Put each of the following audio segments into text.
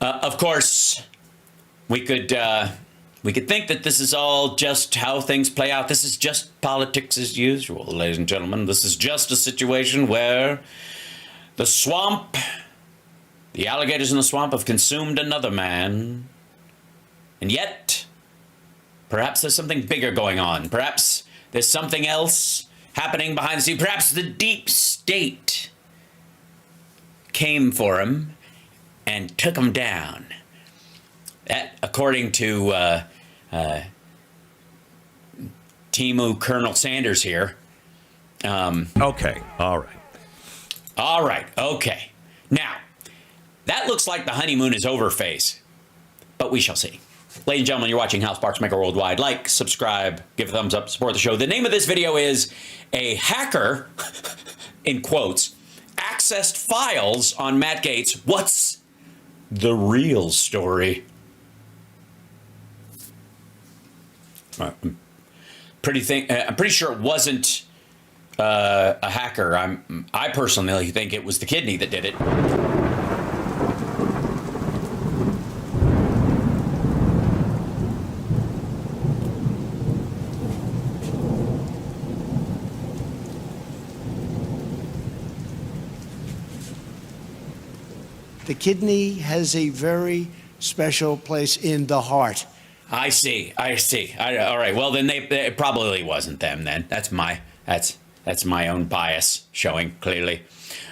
Of course, we could think that this is all just how things play out. This is just politics as usual, ladies and gentlemen. This is just a situation where the alligators in the swamp have consumed another man. And yet, perhaps there's something bigger going on. Perhaps there's something else happening behind the scenes. Perhaps the deep state came for him and took him down. That, according to Timu Colonel Sanders here. Okay, all right. Okay. Now, that looks like the honeymoon is over phase, but we shall see. Ladies and gentlemen, you're watching How Sparks Make It Worldwide. Like, subscribe, give a thumbs up, support the show. The name of this video is a hacker, in quotes, accessed files on Matt Gaetz. What's the real story? I'm pretty sure it wasn't a hacker. I personally think it was the kidney that did it. The kidney has a very special place in the heart. I see. All right. Well, then it probably wasn't them. Then that's my own bias showing clearly.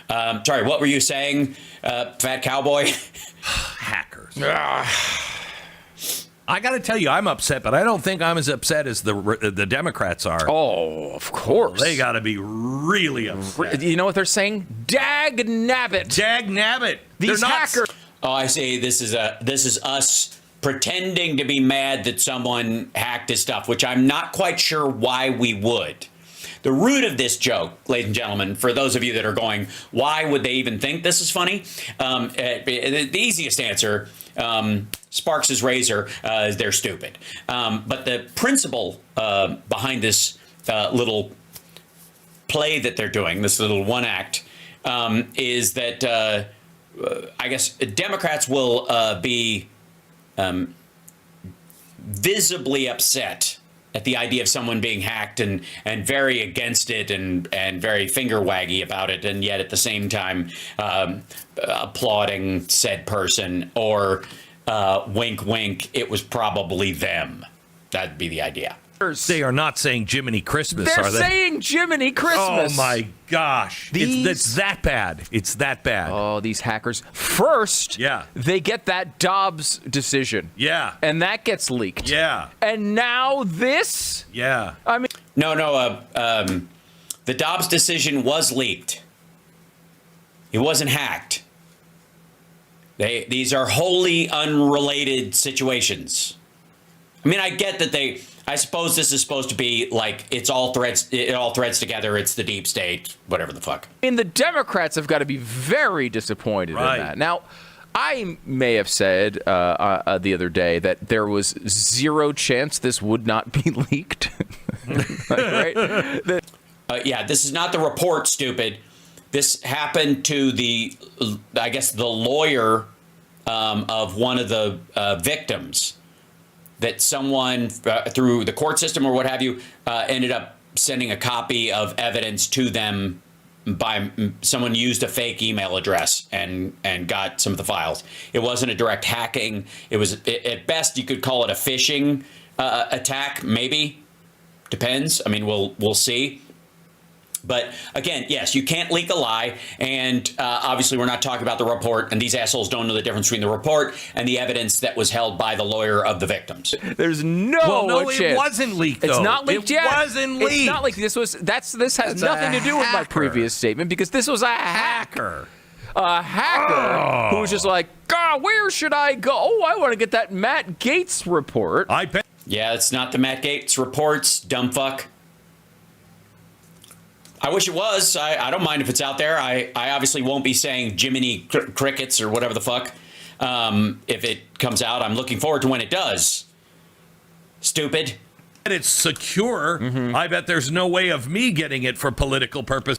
Sorry, what were you saying, fat cowboy? Hackers. I got to tell you, I'm upset, but I don't think I'm as upset as the Democrats are. Oh, of course. They got to be really upset. You know what they're saying? Dag nabbit. Dag nabbit. These hackers. Oh, I see. This is us pretending to be mad that someone hacked his stuff, which I'm not quite sure why we would. The root of this joke, ladies and gentlemen, for those of you that are going, why would they even think this is funny? The easiest answer, Sparks' razor, is they're stupid. But the principle behind this little play that they're doing, this little one act, is that I guess Democrats will be visibly upset at the idea of someone being hacked and very against it and very finger waggy about it, and yet at the same time applauding said person, or wink wink, it was probably them. That'd be the idea. They are not saying Jiminy Christmas, They're are they? saying Jiminy Christmas. Oh, my gosh. It's that bad. It's that bad. Oh, these hackers. First, they get that Dobbs decision. Yeah. And that gets leaked. Yeah. And now this? Yeah. I mean... No, the Dobbs decision was leaked. It wasn't hacked. These are wholly unrelated situations. I mean, I get that I suppose this is supposed to be like it all threads together. It's the deep state, whatever the fuck. And the Democrats have got to be very disappointed in that. Now, I may have said the other day that there was zero chance this would not be leaked. Right? Yeah, this is not the report, stupid. This happened to the lawyer of one of the victims. That someone through the court system or what have you ended up sending a copy of evidence to them by someone used a fake email address and got some of the files. It wasn't a direct hacking. It was at best you could call it a phishing attack. Maybe depends. I mean, we'll see. But again, yes, you can't leak a lie. And obviously, we're not talking about the report. And these assholes don't know the difference between the report and the evidence that was held by the lawyer of the victims. There's no chance. It wasn't leaked, though. It's not leaked yet. It wasn't leaked. It's not leaked. This has nothing to do with my previous statement, because this was a hacker. A hacker who was just like, God, where should I go? Oh, I want to get that Matt Gaetz report. I bet. Yeah, it's not the Matt Gaetz reports, dumb fuck. I wish it was. I don't mind if it's out there. I obviously won't be saying Jiminy Crickets or whatever the fuck if it comes out. I'm looking forward to when it does. Stupid. And it's secure. Mm-hmm. I bet there's no way of me getting it for political purpose.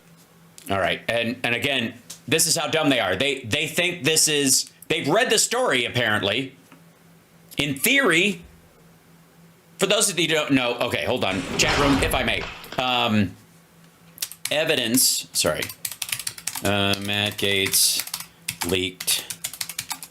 All right. And again, this is how dumb they are. They think this is They've read the story, apparently. In theory, for those of you who don't know, okay, hold on. Chat room, if I may. Evidence, sorry. Matt Gaetz leaked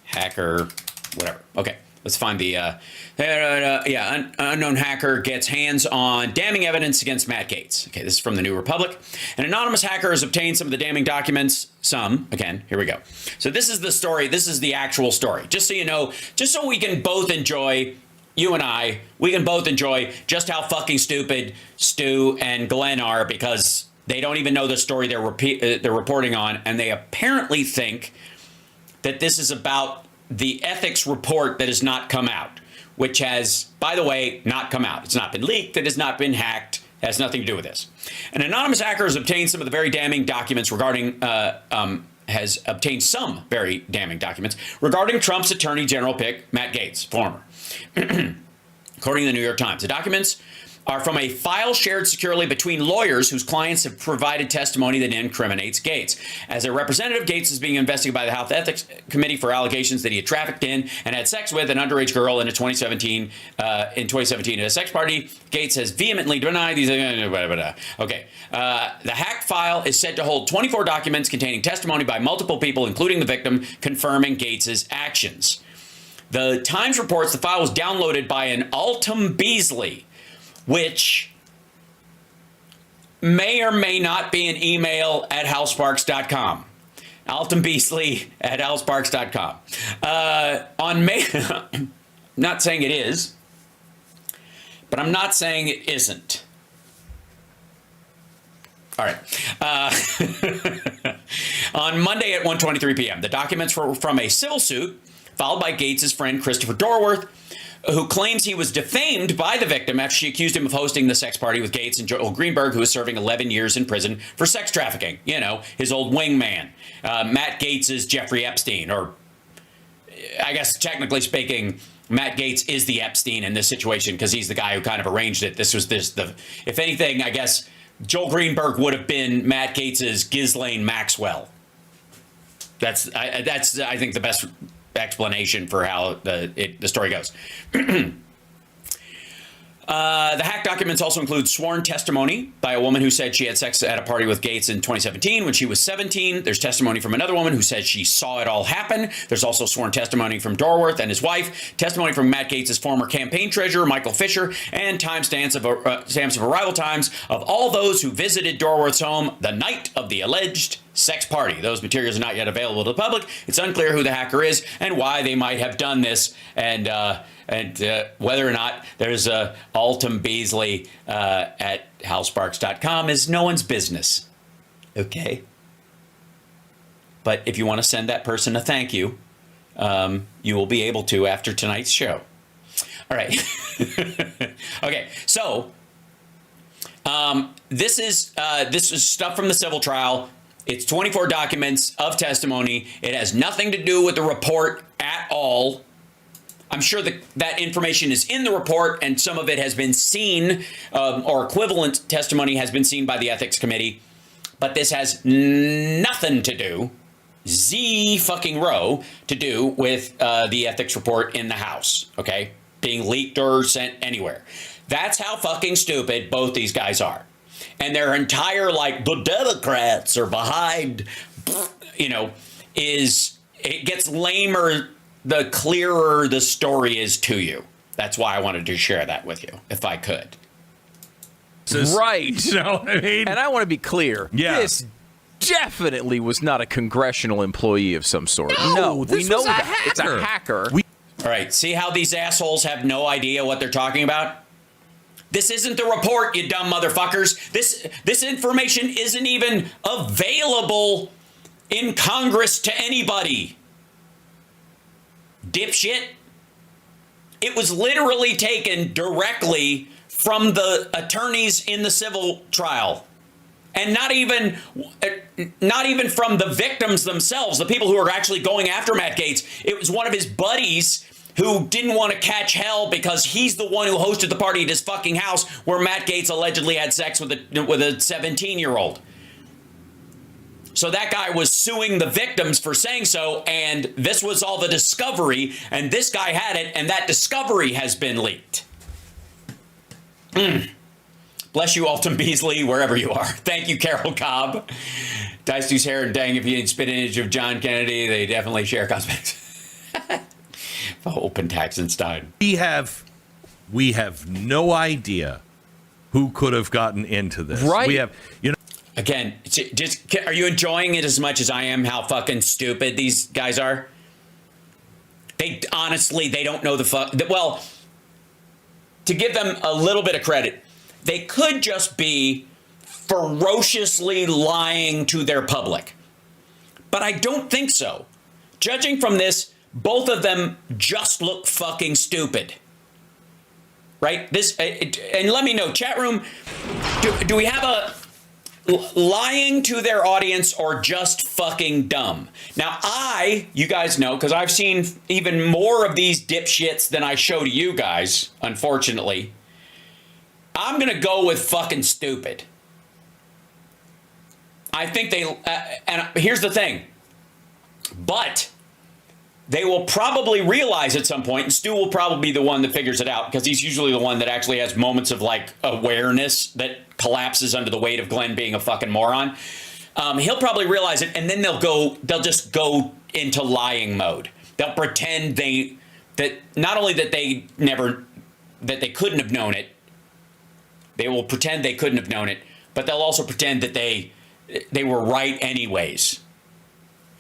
hacker, whatever. Okay, let's find the, unknown hacker gets hands on damning evidence against Matt Gaetz. Okay, this is from the New Republic. An anonymous hacker has obtained some of the damning documents. Again, here we go. So this is the story. This is the actual story. Just so you know, just so we can both enjoy, you and I, we can both enjoy just how fucking stupid Stu and Glenn are, because they don't even know the story they're reporting on, and they apparently think that this is about the ethics report that has not come out, which has, by the way, not come out. It's not been leaked. It has not been hacked. It has nothing to do with this. An anonymous hacker has obtained some of the very damning documents regarding, has obtained some very damning documents regarding Trump's Attorney General pick, Matt Gaetz, former. According to the New York Times, the documents are from a file shared securely between lawyers whose clients have provided testimony that incriminates Gaetz. As a representative, Gaetz is being investigated by the House Ethics Committee for allegations that he had trafficked in and had sex with an underage girl in 2017 at a sex party. Gaetz has vehemently denied these. Okay. The hacked file is said to hold 24 documents containing testimony by multiple people, including the victim, confirming Gaetz's actions. The Times reports the file was downloaded by an Alton Beasley, which may or may not be an email at halsparks.com. Alton Beasley at halsparks.com. On May, I'm not saying it is, but I'm not saying it isn't. All right. On Monday at 1:23 p.m., the documents were from a civil suit filed by Gaetz's friend Christopher Dorworth, who claims he was defamed by the victim after she accused him of hosting the sex party with Gaetz and Joel Greenberg, who is serving 11 years in prison for sex trafficking. You know, his old wingman. Matt Gaetz is Jeffrey Epstein, or I guess technically speaking, Matt Gaetz is the Epstein in this situation because he's the guy who kind of arranged it. If anything, I guess Joel Greenberg would have been Matt Gaetz's Ghislaine Maxwell. That's I think the best explanation for how the story goes. The hacked documents also include sworn testimony by a woman who said she had sex at a party with Gaetz in 2017 when she was 17. There's testimony from another woman who said she saw it all happen. There's also sworn testimony from Dorworth and his wife, testimony from Matt Gaetz's former campaign treasurer, Michael Fisher, and timestamps of arrival times of all those who visited Dorworth's home the night of the alleged sex party. Those materials are not yet available to the public. It's unclear who the hacker is and why they might have done this, and whether or not there's a Alton Beasley at halsparks.com is no one's business. Okay. But if you want to send that person a thank you, you will be able to after tonight's show. All right. Okay. So this is stuff from the civil trial. It's 24 documents of testimony. It has nothing to do with the report at all. I'm sure that information is in the report, and some of it has been seen, or equivalent testimony has been seen by the Ethics Committee. But this has nothing to do, Z-fucking-row, to do with the ethics report in the House, okay? Being leaked or sent anywhere. That's how fucking stupid both these guys are. And their entire, the Democrats are behind, it gets lamer the clearer the story is to you. That's why I wanted to share that with you, if I could. Right. You know what I mean? And I want to be clear. Yeah. This definitely was not a congressional employee of some sort. No, we know that. hacker. It's a hacker. All right, see how these assholes have no idea what they're talking about? This isn't the report, you dumb motherfuckers. This information isn't even available in Congress to anybody. Dipshit. It was literally taken directly from the attorneys in the civil trial. And not even from the victims themselves, the people who are actually going after Matt Gaetz. It was one of his buddies who didn't want to catch hell because he's the one who hosted the party at his fucking house where Matt Gaetz allegedly had sex with a 17-year-old. So that guy was suing the victims for saying so, and this was all the discovery, and this guy had it, and that discovery has been leaked. Bless you, Alton Beasley, wherever you are. Thank you, Carol Cobb. Dice Deuce Hair and Dang, if you didn't spit an image of John Kennedy, they definitely share cosmetics. Open Taxenstein. We have no idea who could have gotten into this. Right. We have, Again, just are you enjoying it as much as I am? How fucking stupid these guys are. They honestly, they don't know the fuck. Well, to give them a little bit of credit, they could just be ferociously lying to their public, but I don't think so. Judging from this, both of them just look fucking stupid. Right? And let me know, chat room. Do we have a lying to their audience or just fucking dumb? Now, you guys know, because I've seen even more of these dipshits than I show to you guys, unfortunately. I'm going to go with fucking stupid. I think and here's the thing, but they will probably realize at some point, and Stu will probably be the one that figures it out, because he's usually the one that actually has moments of like awareness that collapses under the weight of Glenn being a fucking moron. He'll probably realize it, and then they'll just go into lying mode. They'll pretend that not only that they couldn't have known it, they will pretend they couldn't have known it, but they'll also pretend that they were right anyways.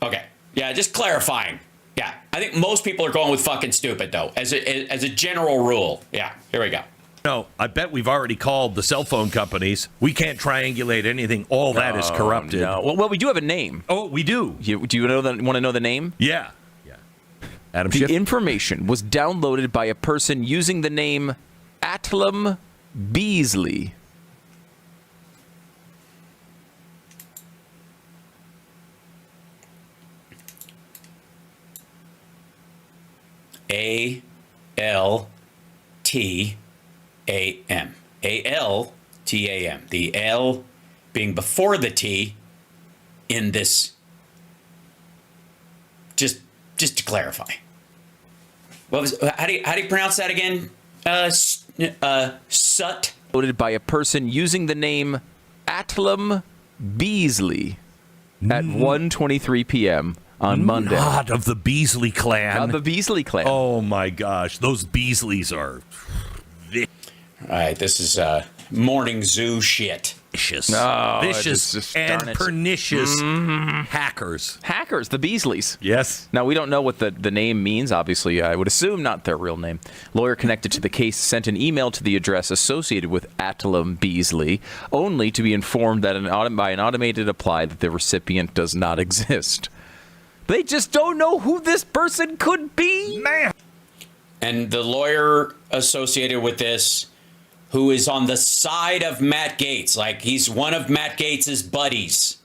Okay. Yeah, just clarifying. Yeah, I think most people are going with fucking stupid, though, as a general rule. Yeah, here we go. No, I bet we've already called the cell phone companies. We can't triangulate anything. All that is corrupted. No. Well, we do have a name. Oh, we do. Do you want to know the name? Yeah. Adam The Schiff? information was downloaded by a person using the name Atlam Beasley. A-L-T-A-M. A-L-T-A-M. The L being before the T in this. Just to clarify. How do you pronounce that again? Sut. Loaded by a person using the name Atlam Beasley at 1:23 p.m. on Monday. Not of the Beasley clan. Not the Beasley clan. Oh my gosh, those Beasleys are All right, this is morning zoo shit. vicious, No, vicious just and darn it. pernicious hackers. Hackers, the Beasleys. Yes. Now, we don't know what the name means. Obviously, I would assume not their real name. Lawyer connected to the case sent an email to the address associated with Atlam Beasley, only to be informed that by an automated reply that the recipient does not exist. They just don't know who this person could be. Man. And the lawyer associated with this, who is on the side of Matt Gaetz, like he's one of Matt Gaetz's buddies.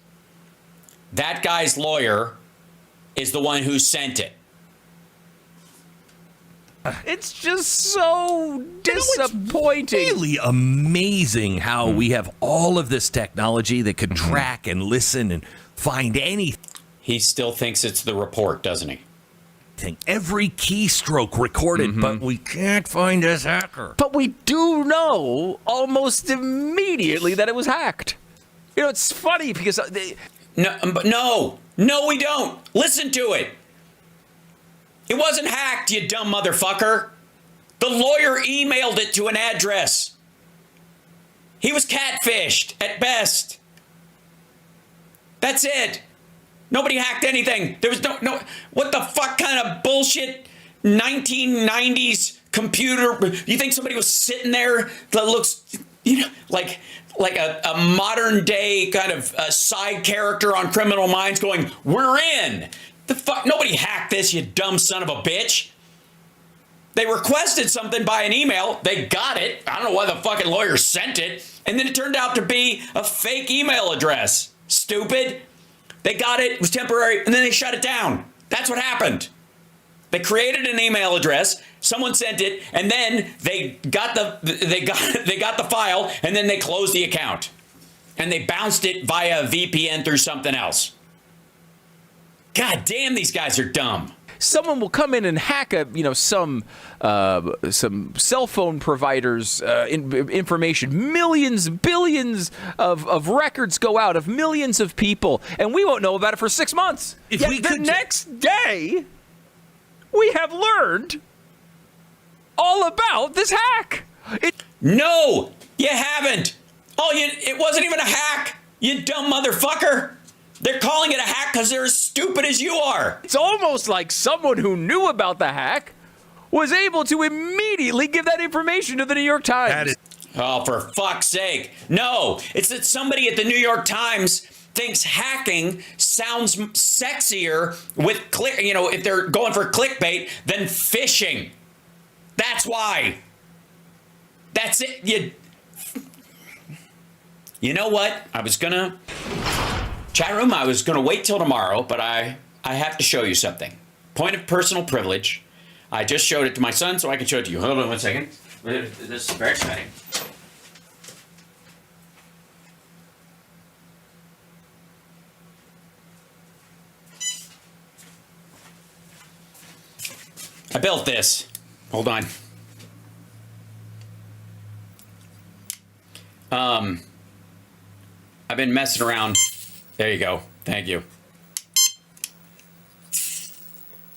That guy's lawyer is the one who sent it. It's just so disappointing. It's really amazing how we have all of this technology that could track and listen and find anything. He still thinks it's the report, doesn't he? Every keystroke recorded, but we can't find this hacker. But we do know almost immediately that it was hacked. You know, it's funny because No, we don't. Listen to it. It wasn't hacked, you dumb motherfucker. The lawyer emailed it to an address. He was catfished at best. That's it. Nobody hacked anything. There was no. What the fuck kind of bullshit 1990s computer? You think somebody was sitting there that looks, like a modern day kind of side character on Criminal Minds going, "We're in." The fuck? Nobody hacked this, you dumb son of a bitch. They requested something by an email. They got it. I don't know why the fucking lawyer sent it. And then it turned out to be a fake email address. Stupid. They got it. It was temporary. And then they shut it down. That's what happened. They created an email address. Someone sent it. And then they got the file. And then they closed the account. And they bounced it via VPN through something else. God damn, these guys are dumb. Someone will come in and hack some cell phone providers' information. Millions, billions of records go out of millions of people, and we won't know about it for 6 months. Yet the next day, we have learned all about this hack. No, you haven't. It wasn't even a hack, you dumb motherfucker. They're calling it a hack because they're as stupid as you are. It's almost like someone who knew about the hack was able to immediately give that information to the New York Times. Oh, for fuck's sake. No, it's that somebody at the New York Times thinks hacking sounds sexier with if they're going for clickbait than phishing. That's why. That's it. You know what? Chat room, I was going to wait till tomorrow, but I have to show you something. Point of personal privilege. I just showed it to my son, so I can show it to you. Hold on one second. This is very exciting. I built this. Hold on. I've been messing around. There you go. Thank you.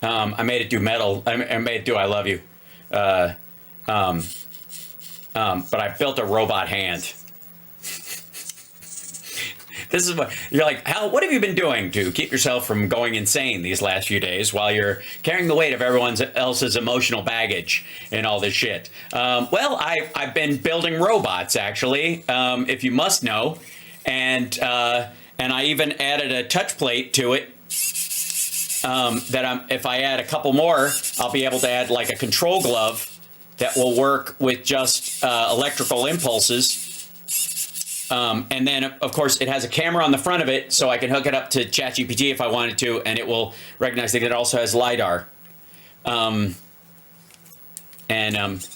I made it do metal. I made it do I love you. But I built a robot hand. This is what you're like, Hal, what have you been doing to keep yourself from going insane these last few days while you're carrying the weight of everyone else's emotional baggage and all this shit? Well, I've been building robots, actually, if you must know. And I even added a touch plate to it. If I add a couple more, I'll be able to add like a control glove that will work with just electrical impulses. And then, of course, it has a camera on the front of it, so I can hook it up to ChatGPT if I wanted to, and it will recognize that it also has LiDAR. And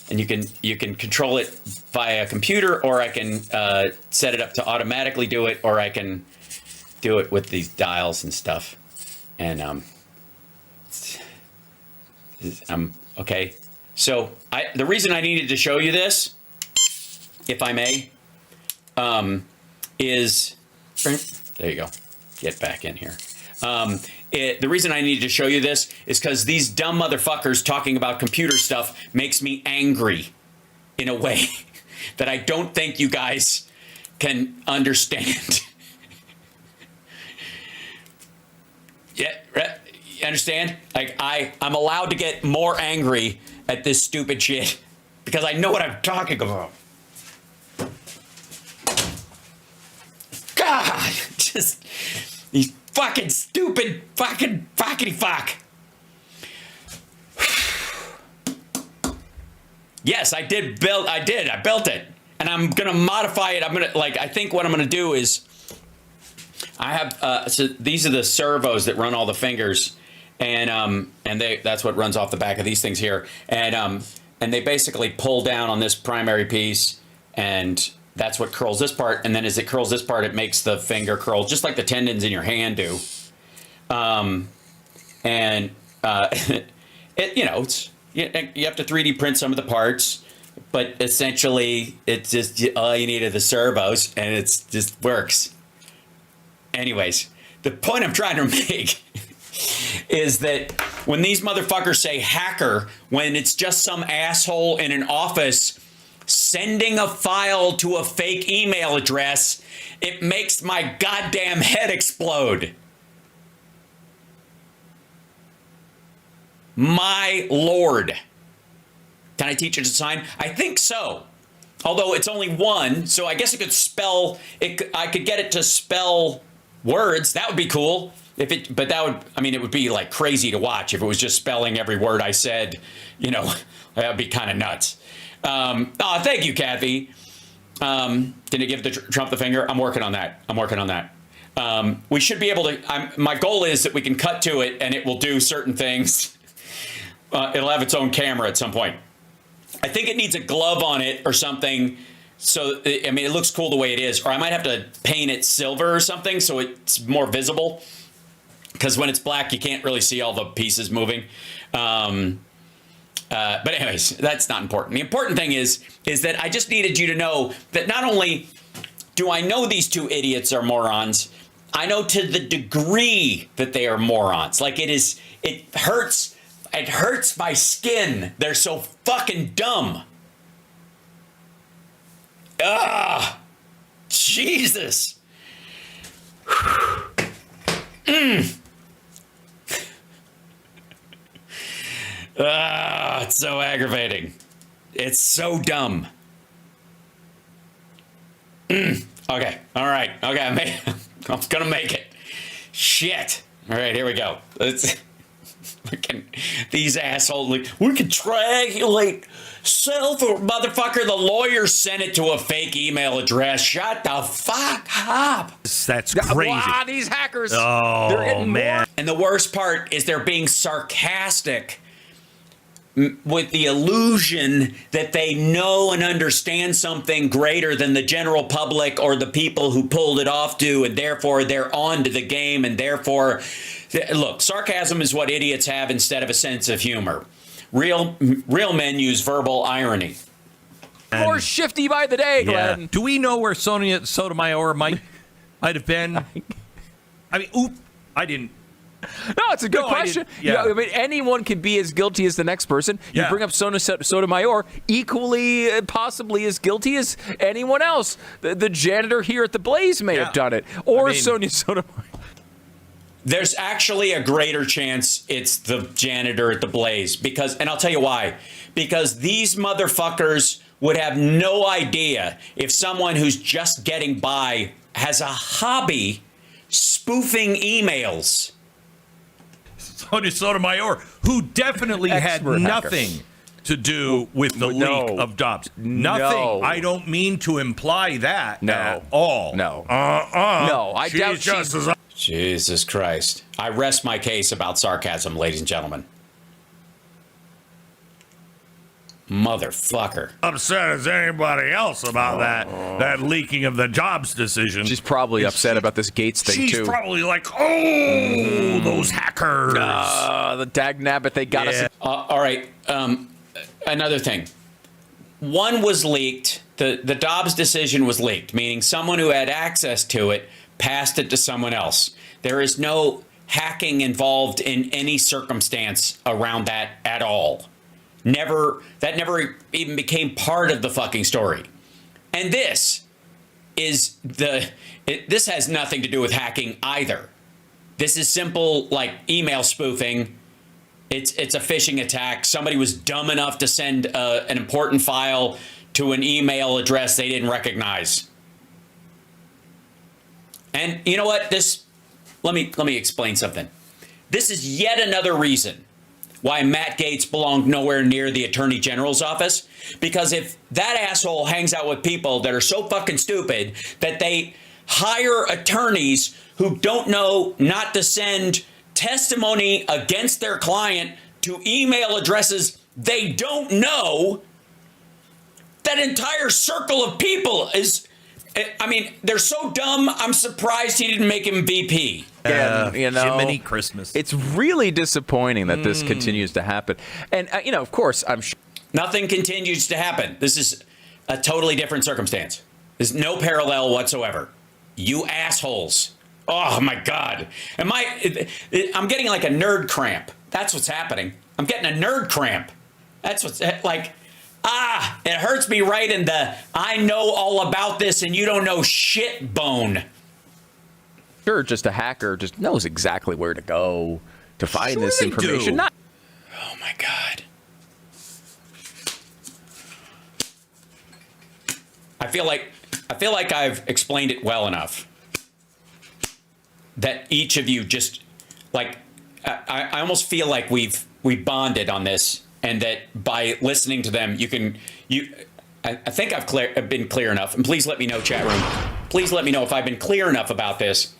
you can control it via a computer, or I can set it up to automatically do it, or I can do it with these dials and stuff. And okay. So the reason I needed to show you this, if I may, is there you go. Get back in here. The reason I needed to show you this is because these dumb motherfuckers talking about computer stuff makes me angry in a way that I don't think you guys can understand. Yeah, you understand? Like I'm allowed to get more angry at this stupid shit because I know what I'm talking about. God, just these fucking stupid fucking fuck. Yes, I built it. And I'm going to modify it. I think what I'm going to do is I have, so these are the servos that run all the fingers, and that's what runs off the back of these things here. And they basically pull down on this primary piece, and that's what curls this part. And then as it curls this part, it makes the finger curl, just like the tendons in your hand do. It's, you have to 3D print some of the parts, but essentially it's just all you need are the servos, and it's just works. Anyways, the point I'm trying to make is that when these motherfuckers say hacker, when it's just some asshole in an office sending a file to a fake email address, it makes my goddamn head explode. My Lord. Can I teach it to sign? I think so. Although it's only one, so I guess it could spell it. I could get it to spell words. That would be cool. But it would be like crazy to watch if it was just spelling every word I said. That would be kind of nuts. Thank you, Kathy. Can you give Trump the finger? I'm working on that. We should be able to. My goal is that we can cut to it and it will do certain things. It'll have its own camera at some point. I think it needs a glove on it or something. So, it looks cool the way it is. Or I might have to paint it silver or something so it's more visible. because when it's black, you can't really see all the pieces moving. But anyways, that's not important. The important thing is that I just needed you to know that not only do I know these two idiots are morons, I know to the degree that they are morons. Like it hurts my skin. They're so fucking dumb. Ah, Jesus. It's so aggravating. It's so dumb. Okay. All right. Okay. I'm gonna make it. Shit. All right. Here we go. These assholes. We can triangulate self or motherfucker. The lawyer sent it to a fake email address. Shut the fuck up. That's crazy. Wow, these hackers. Oh, they're getting man. more. And the worst part is they're being sarcastic with the illusion that they know and understand something greater than the general public or the people who pulled it off do, and therefore they're on to the game, and therefore, look, sarcasm is what idiots have instead of a sense of humor. Real men use verbal irony. More shifty by the day, Glenn. Yeah. Do we know where Sonia Sotomayor might have been? I mean, I didn't. No, it's a good question. I mean, anyone can be as guilty as the next person. You bring up Sonia Sotomayor, equally possibly as guilty as anyone else. The janitor here at the Blaze may have done it, or Sonia Sotomayor. There's actually a greater chance it's the janitor at the Blaze and I'll tell you why. Because these motherfuckers would have no idea if someone who's just getting by has a hobby spoofing emails. Sonia Sotomayor, who definitely had nothing to do with the leak of Dobbs. Nothing. No. I don't mean to imply that at all. No. No, I doubt she's... Jesus Christ. I rest my case about sarcasm, ladies and gentlemen. Motherfucker. Upset as anybody else about that leaking of the Dobbs decision. She's probably upset about this Gaetz thing, too. She's probably like, those hackers. The dagnabbit, they got us. All right. Another thing. One was leaked. The Dobbs decision was leaked, meaning someone who had access to it passed it to someone else. There is no hacking involved in any circumstance around that at all. That never even became part of the fucking story. And this has nothing to do with hacking either. This is simple, like, email spoofing. It's a phishing attack. Somebody was dumb enough to send an important file to an email address they didn't recognize. And you know what? Let me explain something. This is yet another reason why Matt Gaetz belonged nowhere near the Attorney General's office. Because if that asshole hangs out with people that are so fucking stupid that they hire attorneys who don't know not to send testimony against their client to email addresses they don't know, that entire circle of people is... I mean, they're so dumb, I'm surprised he didn't make him VP. Jiminy Christmas. It's really disappointing that this continues to happen. And, of course, I'm sure. Nothing continues to happen. This is a totally different circumstance. There's no parallel whatsoever. You assholes. Oh, my God. I'm getting like a nerd cramp. That's what's happening. I'm getting a nerd cramp. That's what's like... it hurts me right in the I know all about this and you don't know shit bone. Sure, just a hacker just knows exactly where to go to find this information. Oh my God. I feel like I've explained it well enough that each of you just like I almost feel like we've bonded on this. And that by listening to them, I think I've been clear enough. And please let me know, chat room. Please let me know if I've been clear enough about this,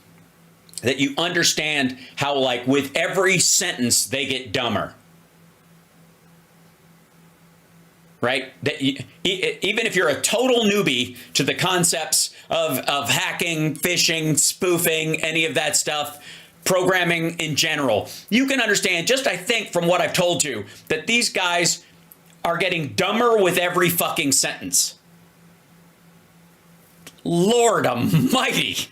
that you understand how, like, with every sentence, they get dumber. Right? That even if you're a total newbie to the concepts of hacking, phishing, spoofing, any of that stuff, programming in general, you can understand, just I think from what I've told you, that these guys are getting dumber with every fucking sentence. Lord almighty.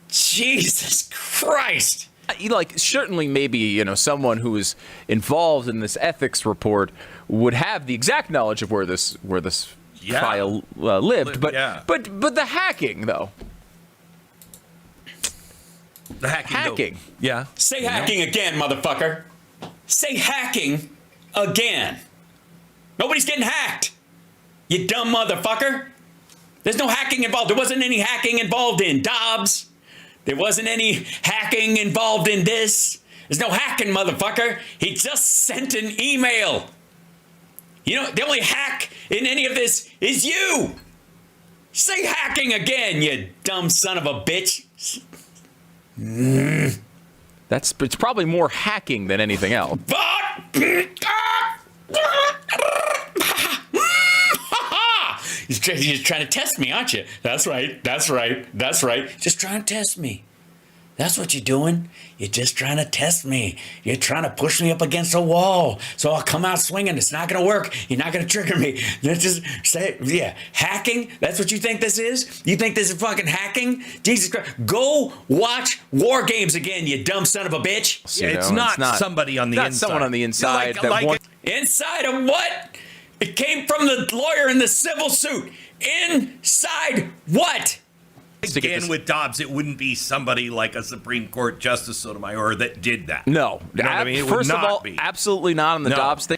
Jesus Christ. Like, certainly maybe, someone who is involved in this ethics report would have the exact knowledge of where this file lived, but the hacking, though. The hacking. Though. Yeah. Say hacking again, motherfucker. Say hacking again. Nobody's getting hacked. You dumb motherfucker. There's no hacking involved. There wasn't any hacking involved in Dobbs. There wasn't any hacking involved in this. There's no hacking, motherfucker. He just sent an email. The only hack in any of this is you. Say hacking again, you dumb son of a bitch. It's probably more hacking than anything else. You're trying to test me, aren't you? That's right. Just trying to test me. That's what you're doing. You're just trying to test me. You're trying to push me up against a wall so I'll come out swinging. It's not going to work. You're not going to trigger me. Let's just say, hacking? That's what you think this is? You think this is fucking hacking? Jesus Christ. Go watch War Games again, you dumb son of a bitch. It's not somebody on the inside. Someone on the inside. Inside of what? It came from the lawyer in the civil suit. Inside what? Again, with Dobbs, it wouldn't be somebody like a Supreme Court Justice Sotomayor that did that. No. You know what I mean? First of all, absolutely not on the Dobbs thing.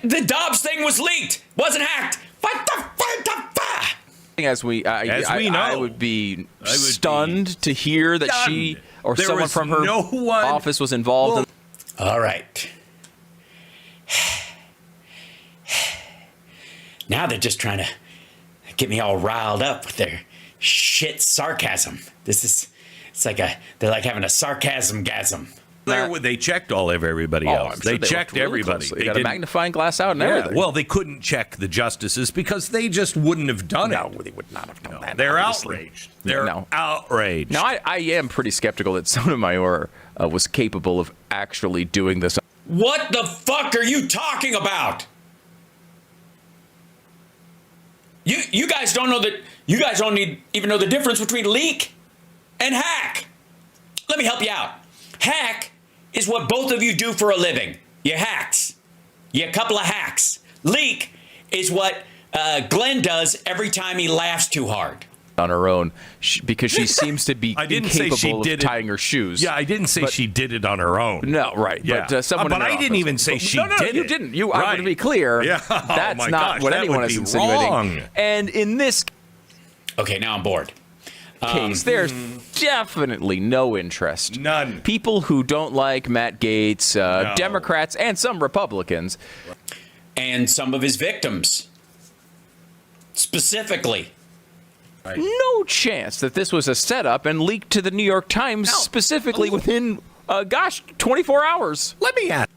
The Dobbs thing was leaked. Wasn't hacked. What the fuck? As we know, I would be stunned to hear that she or there someone from her office was involved. All right. Now they're just trying to get me all riled up with their shit sarcasm. They're like having a sarcasm-gasm. They checked all of everybody else. They checked everybody. They got a magnifying glass out and everything. Well, they couldn't check the justices because they just wouldn't have done it. No, they would not have done that. They're outraged. They're outraged. Now, I am pretty skeptical that Sotomayor was capable of actually doing this. What the fuck are you talking about? You guys don't know that. You guys don't even know the difference between leak and hack. Let me help you out. Hack is what both of you do for a living. You hacks. You a couple of hacks. Leak is what Glenn does every time he laughs too hard. On her own, because she seems to be incapable of tying her shoes. Yeah, I didn't say she did it on her own. No, right. Yeah. But someone. But I didn't even say she did it. No, you didn't. I want to be clear. Yeah. That's not what anyone is insinuating. Wrong. And in this. Okay, now I'm bored. Case, there's definitely no interest. None. People who don't like Matt Gaetz, Democrats, and some Republicans. And some of his victims. Specifically. Right. No chance that this was a setup and leaked to the New York Times specifically within, 24 hours. Let me ask.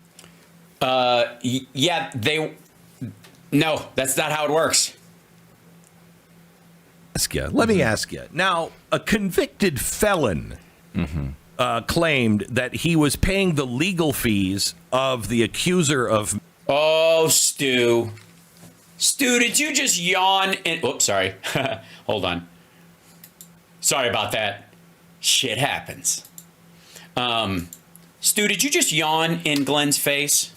No, that's not how it works. Let me ask you. Now, a convicted felon claimed that he was paying the legal fees of the accuser of... Oh, Stu. Stu, did you just yawn? Oops, sorry. Hold on. Sorry about that. Shit happens. Stu, did you just yawn in Glenn's face?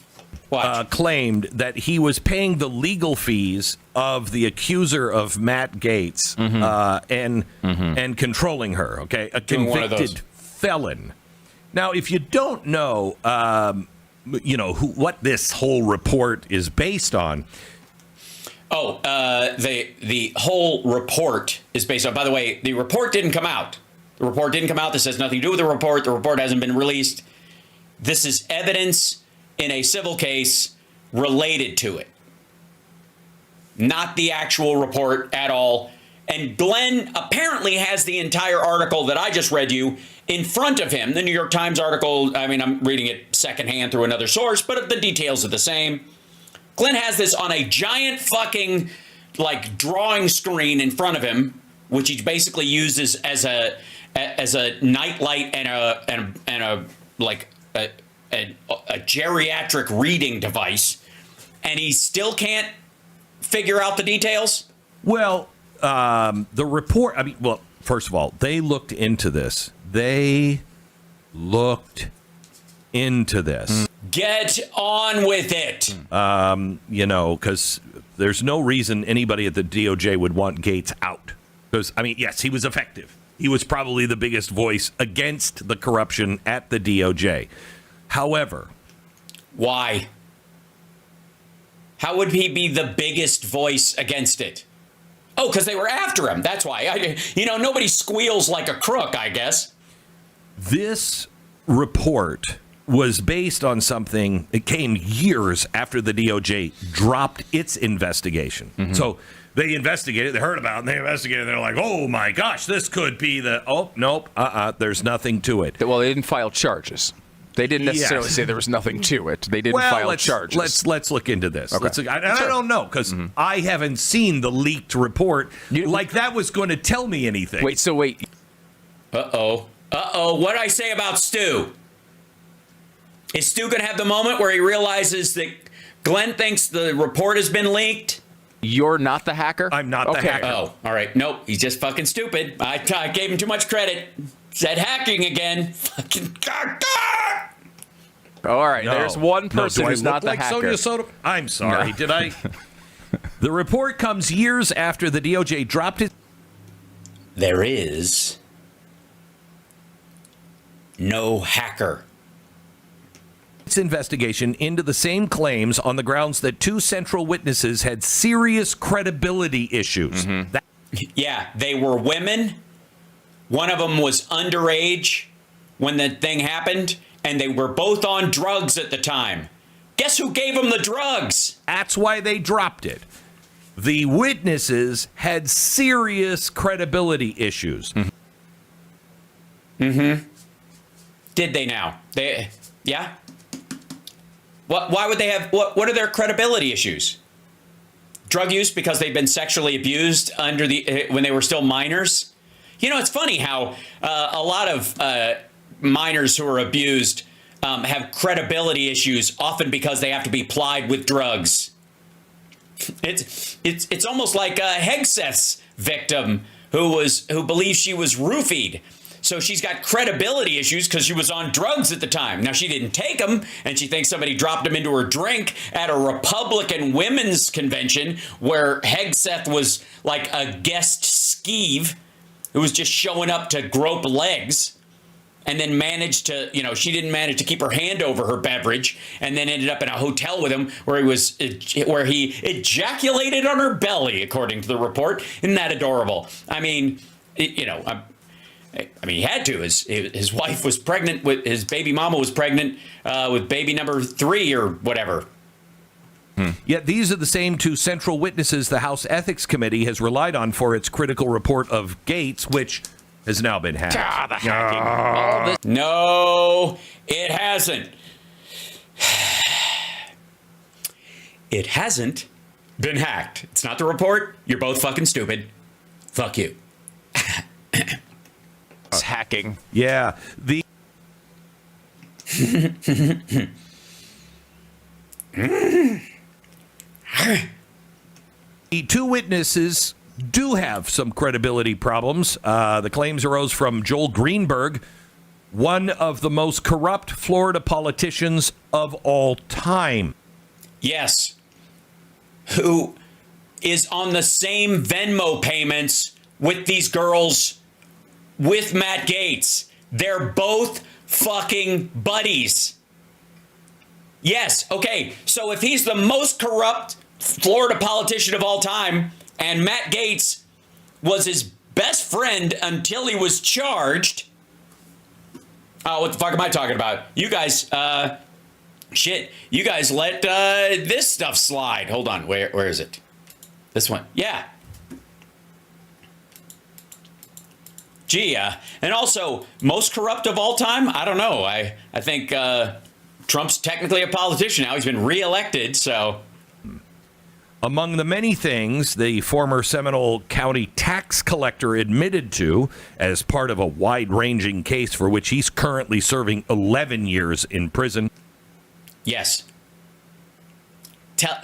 Watch. Claimed that he was paying the legal fees of the accuser of Matt Gaetz and controlling her. Okay, a convicted felon. Now, if you don't know, what this whole report is based on. Oh, the whole report is based on. By the way, the report didn't come out. The report didn't come out. This has nothing to do with the report. The report hasn't been released. This is evidence in a civil case related to it, not the actual report at all. And Glenn apparently has the entire article that I just read you in front of him. The New York Times article. I mean, I'm reading it secondhand through another source, but the details are the same. Glenn has this on a giant fucking drawing screen in front of him, which he basically uses as a nightlight and a geriatric reading device, and he still can't figure out the details? Well, the report, first of all, they looked into this. Get on with it. Because there's no reason anybody at the DOJ would want Gaetz out. Because, yes, he was effective. He was probably the biggest voice against the corruption at the DOJ. However, why? How would he be the biggest voice against it? Oh, because they were after him. That's why. Nobody squeals like a crook, I guess. This report was based on something that came years after the DOJ dropped its investigation. Mm-hmm. So they investigated, they heard about it, and they investigated, and they're like, oh my gosh, this could be there's nothing to it. Well, they didn't file charges. They didn't necessarily say there was nothing to it. They didn't file charges. Let's look into this. Okay. I don't know, because I haven't seen the leaked report that was going to tell me anything. Wait. Uh-oh. What did I say about Stu? Is Stu going to have the moment where he realizes that Glenn thinks the report has been leaked? You're not the hacker? I'm not the hacker. Oh, all right. Nope. He's just fucking stupid. I gave him too much credit. Said hacking again. Fucking. All right. No. There's one person who's not the hacker. Soda? I'm sorry. No. Did I? The report comes years after the DOJ dropped it. There is no hacker. Its investigation into the same claims on the grounds that two central witnesses had serious credibility issues. Mm-hmm. They were women. One of them was underage when the thing happened, and they were both on drugs at the time. Guess who gave them the drugs? That's why they dropped it. The witnesses had serious credibility issues. Mm-hmm. Did they now? Yeah? Why would they have... What are their credibility issues? Drug use because they've been sexually abused when they were still minors? It's funny how a lot of minors who are abused have credibility issues, often because they have to be plied with drugs. It's almost like Hegseth's victim who believes she was roofied. So she's got credibility issues because she was on drugs at the time. Now, she didn't take them, and she thinks somebody dropped them into her drink at a Republican women's convention where Hegseth was like a guest skeeve who was just showing up to grope legs, and then she didn't manage to keep her hand over her beverage, and then ended up in a hotel with him where he ejaculated on her belly, according to the report. Isn't that adorable? He had to. His wife was pregnant his baby mama was pregnant with baby number 3 or whatever. Yet these are the same two central witnesses the House Ethics Committee has relied on for its critical report of Gaetz, which has now been hacked. The hacking. No, it hasn't. It hasn't been hacked. It's not the report. You're both fucking stupid. Fuck you. It's hacking. Yeah. The two witnesses do have some credibility problems. The claims arose from Joel Greenberg, one of the most corrupt Florida politicians of all time. Yes. Who is on the same Venmo payments with these girls with Matt Gaetz. They're both fucking buddies. Yes, okay, so if he's the most corrupt Florida politician of all time, and Matt Gaetz was his best friend until he was charged. Oh, what the fuck am I talking about? You guys, you guys let this stuff slide. Hold on, where is it? This one, yeah. Gee, and also, most corrupt of all time? I don't know. I think Trump's technically a politician now. He's been reelected, so... Among the many things the former Seminole County tax collector admitted to as part of a wide-ranging case for which he's currently serving 11 years in prison. Yes.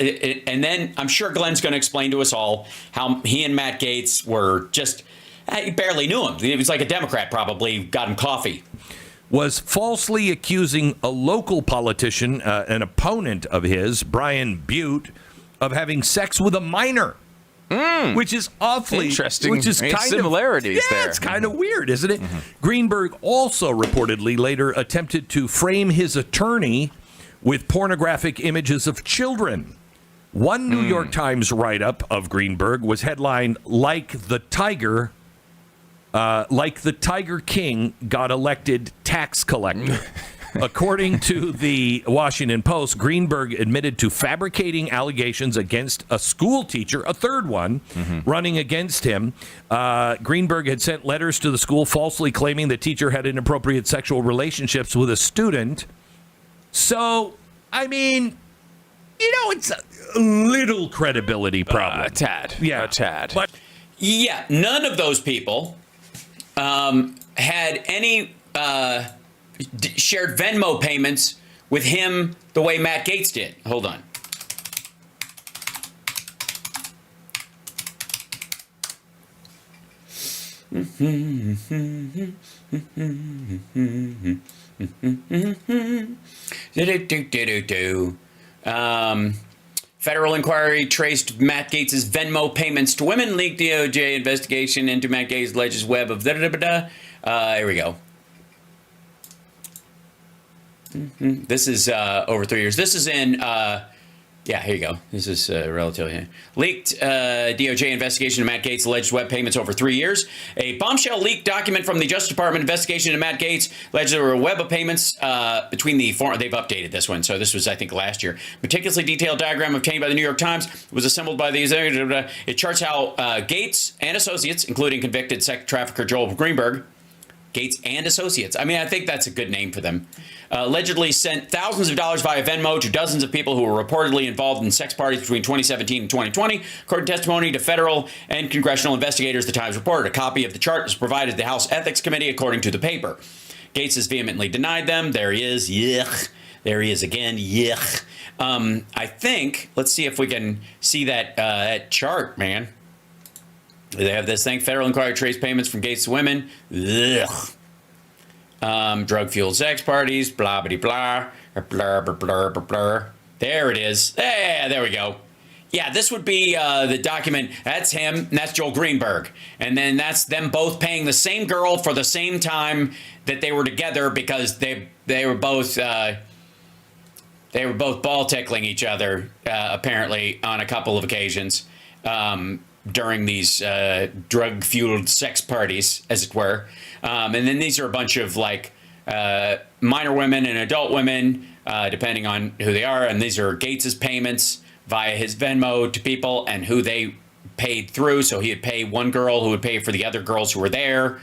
And then I'm sure Glenn's going to explain to us all how he and Matt Gaetz were just, he barely knew him. He was like a Democrat, probably got him coffee. Was falsely accusing a local politician, an opponent of his, Brian Butte, of having sex with a minor, which is awfully interesting. Which is kind similarities of, yeah, there. it's kind of weird, isn't it? Greenberg also reportedly later attempted to frame his attorney with pornographic images of children. One New York Times write-up of Greenberg was headlined, like the Tiger King got elected tax collector. According to the Washington Post, Greenberg admitted to fabricating allegations against a school teacher, a third one, running against him. Greenberg had sent letters to the school falsely claiming the teacher had inappropriate sexual relationships with a student. So, I mean, it's a little credibility problem. A tad. Yeah. A tad. But Yeah, none of those people had any shared Venmo payments with him the way Matt Gaetz did. Hold on. Federal inquiry traced Matt Gaetz' Venmo payments to women. Leaked DOJ investigation into Matt Gaetz' alleged web of here we go. This is over 3 years. This is in, here you go. This is relatively leaked DOJ investigation into Matt Gaetz' alleged web payments over 3 years. A bombshell leaked document from the Justice Department investigation into Matt Gaetz alleged there were web of payments between the they've updated this one. So this was, I think, last year. Meticulously detailed diagram obtained by the New York Times was assembled by the executive. It charts how Gaetz and associates, including convicted sex trafficker Joel Greenberg, Gaetz and Associates. I mean, I think that's a good name for them. Allegedly sent thousands of dollars via Venmo to dozens of people who were reportedly involved in sex parties between 2017 and 2020. According to testimony to federal and congressional investigators, the Times reported. A copy of the chart was provided to the House Ethics Committee, according to the paper. Gaetz has vehemently denied them. There he is. Yuck. There he is again. Yuck. I think, let's see if we can see that chart, man. They have this thing, federal inquiry traced payments from Gaetz to women. Ugh. Drug-fueled sex parties, blah, blah, blah, blah, blah, blah, blah, blah. There it is. Yeah, there we go. Yeah, this would be the document. That's him, and that's Joel Greenberg. And then that's them both paying the same girl for the same time that they were together because they were both ball tickling each other, apparently, on a couple of occasions. During these drug-fueled sex parties, as it were. And then these are a bunch of, like, minor women and adult women, depending on who they are. And these are Gaetz's payments via his Venmo to people and who they paid through. So he would pay one girl who would pay for the other girls who were there.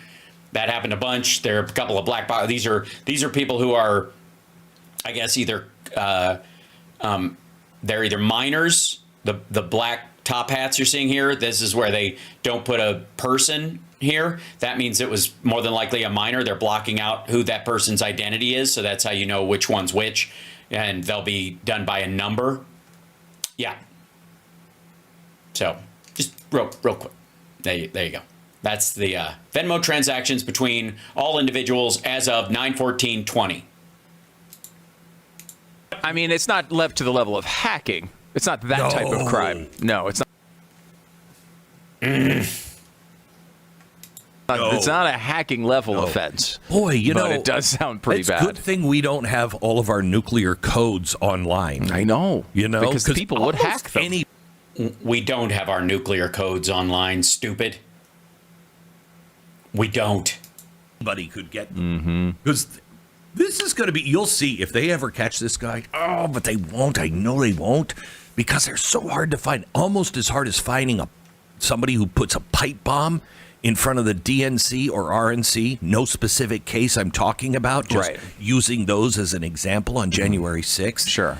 That happened a bunch. There are a couple of black box. These are people who are, I guess, either they're either minors, the black top hats you're seeing here. This is where they don't put a person here. That means it was more than likely a minor. They're blocking out who that person's identity is. So that's how you know which one's which. And they'll be done by a number. Yeah. So just real quick. There you go. That's the Venmo transactions between all individuals as of 9/14/20. I mean, it's not left to the level of hacking. It's not that type of crime. No, it's not. It's not a hacking level offense. Boy, but it does sound pretty bad. It's a good thing we don't have all of our nuclear codes online. I know. Because people would hack them. We don't have our nuclear codes online, stupid. We don't. Anybody could get them. Because this is going to be, you'll see if they ever catch this guy. Oh, but they won't. I know they won't. Because they're so hard to find. Almost as hard as finding somebody who puts a pipe bomb in front of the DNC or RNC. No specific case I'm talking about. Just using those as an example on January 6th. Sure.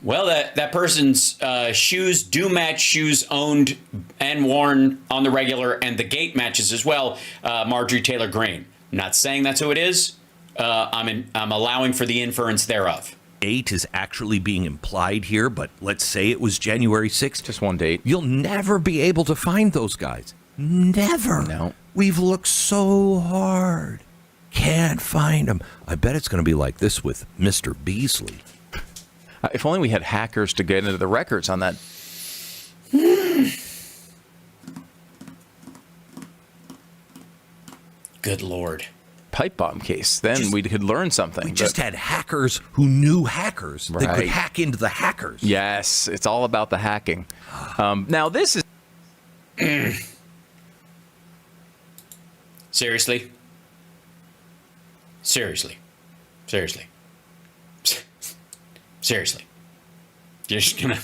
Well, that person's shoes do match shoes owned and worn on the regular, and the gait matches as well. Marjorie Taylor Greene. I'm not saying that's who it is. I'm allowing for the inference thereof. Date is actually being implied here, but let's say it was January 6th. Just one date. You'll never be able to find those guys. Never. No. We've looked so hard. Can't find them. I bet it's going to be like this with Mr. Beasley. If only we had hackers to get into the records on that. Good Lord. Pipe bomb case. Then we could learn something. We just had hackers who knew hackers that could hack into the hackers. Yes, it's all about the hacking. Now, this is... Seriously? Seriously. You're just gonna...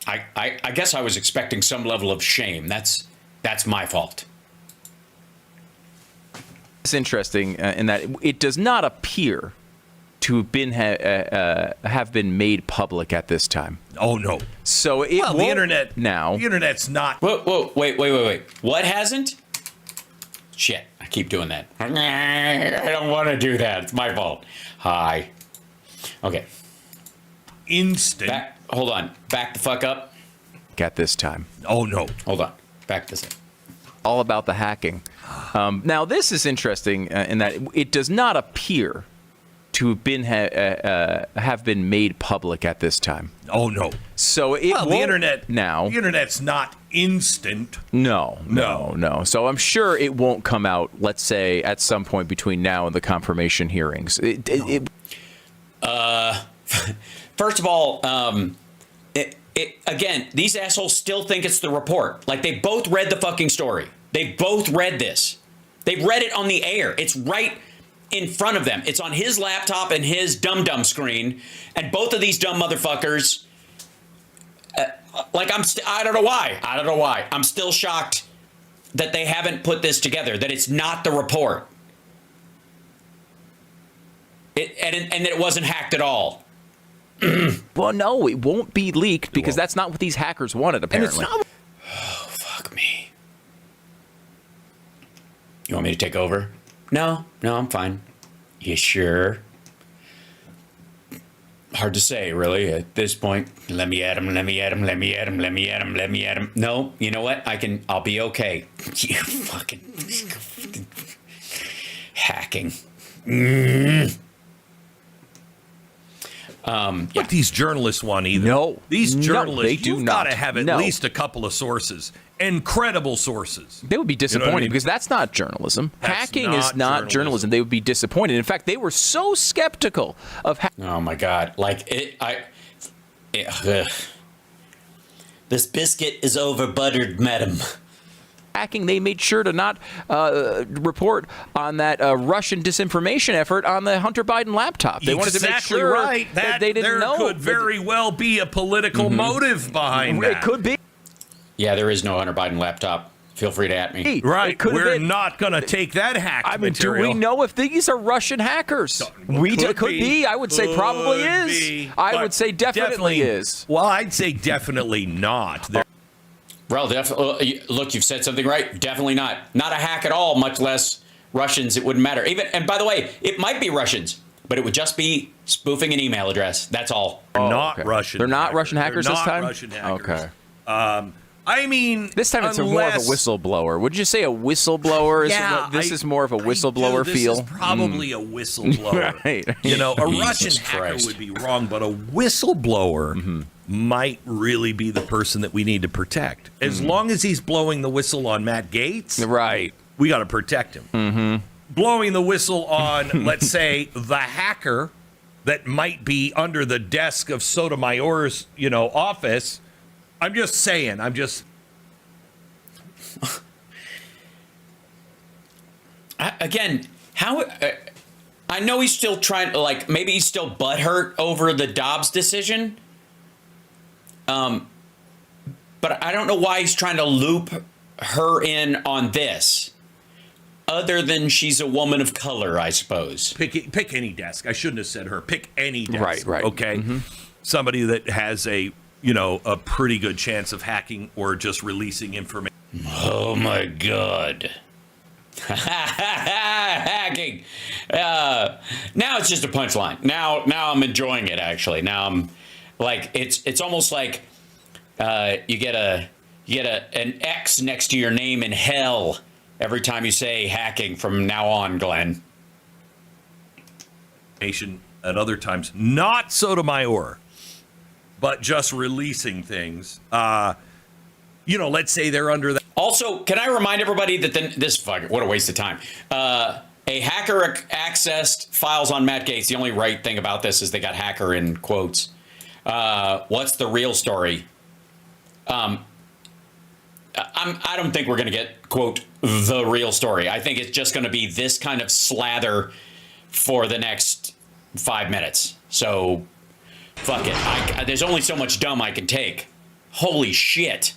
I guess I was expecting some level of shame. That's my fault. It's interesting in that it does not appear to have been made public at this time. Oh, no. So it the internet now. The internet's not. Whoa, wait. What hasn't? Shit, I keep doing that. I don't want to do that. It's my fault. Hi. Okay. Instant. Hold on. Back the fuck up. At this time. Oh, no. Hold on. Back this up. All about the hacking. Now, this is interesting in that it does not appear to have been made public at this time. Oh, no. So it the internet now. The internet's not instant. No. So I'm sure it won't come out, let's say, at some point between now and the confirmation hearings. First of all, again, these assholes still think it's the report. Like, they both read the fucking story. They both read this. They read it on the air. It's right in front of them. It's on his laptop and his dum-dum screen. And both of these dumb motherfuckers, I don't know why. I'm still shocked that they haven't put this together, that it's not the report. And that it wasn't hacked at all. Well, no, it won't be leaked because that's not what these hackers wanted, apparently. Oh, fuck me. You want me to take over? No, I'm fine. You sure? Hard to say, really, at this point. Let me at him. No, you know what? I'll be okay. You fucking hacking. But these journalists want either. No. These journalists, you've got to have at least a couple of sources. And credible sources. They would be disappointed because that's not journalism. Hacking is not journalism. They would be disappointed. In fact, they were so skeptical of oh my God. This biscuit is over buttered, madam. Hacking, they made sure to not report on that Russian disinformation effort on the Hunter Biden laptop. They wanted to make sure that they didn't know. There could very well be a political motive behind that. It could be. Yeah, there is no Hunter Biden laptop. Feel free to at me. Right. We're not going to take that hack material. Do we know if these are Russian hackers? Could be. I would say probably is. I would say definitely is. Well, I'd say definitely not. Well, definitely. Look, you've said something right. Definitely not. Not a hack at all, much less Russians. It wouldn't matter. And by the way, it might be Russians, but it would just be spoofing an email address. That's all. Not Russian. They're not Russian hackers this time? Russian hackers. Okay. I mean, this time it's more of a whistleblower. Would you say a whistleblower? This is more of a whistleblower feel. This is probably a whistleblower. Right. You know, a Russian hacker would be wrong, but a whistleblower might really be the person that we need to protect. As long as he's blowing the whistle on Matt Gaetz, right? We got to protect him. Blowing the whistle on, let's say, the hacker that might be under the desk of Sotomayor's, office. I'm just saying. Again, how? I know he's still trying to, maybe he's still butthurt over the Dobbs decision. But I don't know why he's trying to loop her in on this. Other than she's a woman of color, I suppose. Pick any desk. I shouldn't have said her. Pick any desk. Right. Okay. Mm-hmm. Somebody that has a pretty good chance of hacking or just releasing information. Oh my God. Hacking. Now it's just a punchline. Now I'm enjoying it, actually. Now I'm like, it's almost like you get an X next to your name in hell every time you say hacking from now on, Glenn. At other times, not Sotomayor, but just releasing things. Let's say they're under that. Also, can I remind everybody that what a waste of time. A hacker accessed files on Matt Gaetz. The only right thing about this is they got hacker in quotes. What's the real story? I don't think we're going to get, quote, the real story. I think it's just going to be this kind of slather for the next 5 minutes. So, fuck it. There's only so much dumb I can take. Holy shit.